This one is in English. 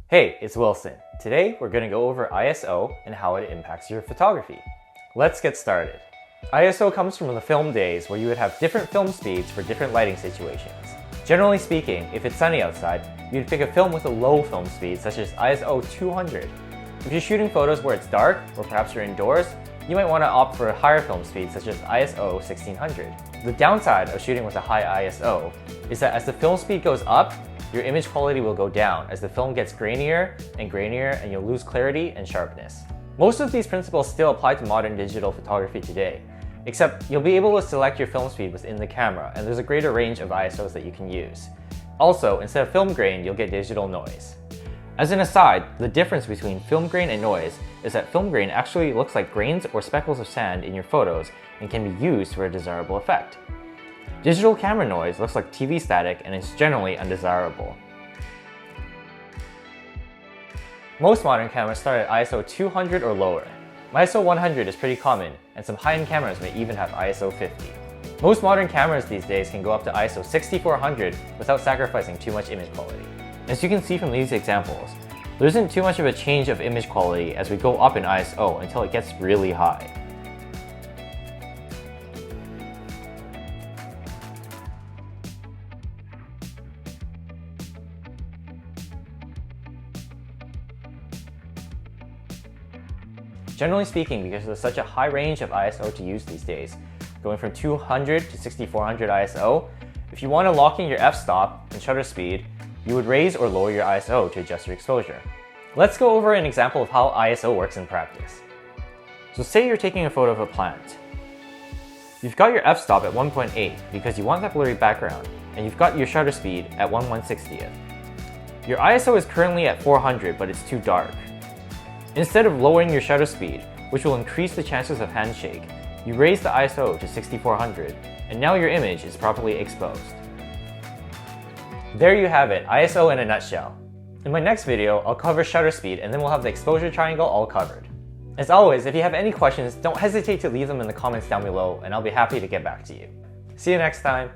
Hey, it's Wilson. Today we're going to go over ISO and how it impacts your photography. Let's get started. ISO comes from the film days where you would have different film speeds for different lighting situations. Generally speaking, if it's sunny outside, you'd pick a film with a low film speed such as ISO 200. If you're shooting photos where it's dark or perhaps you're indoors, you might want to opt for a higher film speed such as ISO 1600. The downside of shooting with a high ISO is that as the film speed goes up, your image quality will go down as the film gets grainier and you'll lose clarity and sharpness. Most of these principles still apply to modern digital photography today, except you'll be able to select your film speed within the camera and there's a greater range of ISOs that you can use. Also, instead of film grain, you'll get digital noise. As an aside, the difference between film grain and noise is that film grain actually looks like grains or speckles of sand in your photos and can be used for a desirable effect. Digital camera noise looks like TV static and is generally undesirable. Most modern cameras start at ISO 200 or lower. ISO 100 is pretty common, and some high-end cameras may even have ISO 50. Most modern cameras these days can go up to ISO 6400 without sacrificing too much image quality. As you can see from these examples, there isn't too much of a change of image quality as we go up in ISO until it gets really high. Generally speaking, because there's such a high range of ISO to use these days, going from 200 to 6400 ISO, if you want to lock in your f-stop and shutter speed, you would raise or lower your ISO to adjust your exposure. Let's go over an example of how ISO works in practice. So say you're taking a photo of a plant. You've got your f-stop at 1.8 because you want that blurry background, and you've got your shutter speed at 1/160th. Your ISO is currently at 400, but it's too dark. Instead of lowering your shutter speed, which will increase the chances of handshake, you raise the ISO to 6400, and now your image is properly exposed. There you have it, ISO in a nutshell. In my next video, I'll cover shutter speed and then we'll have the exposure triangle all covered. As always, if you have any questions, don't hesitate to leave them in the comments down below and I'll be happy to get back to you. See you next time!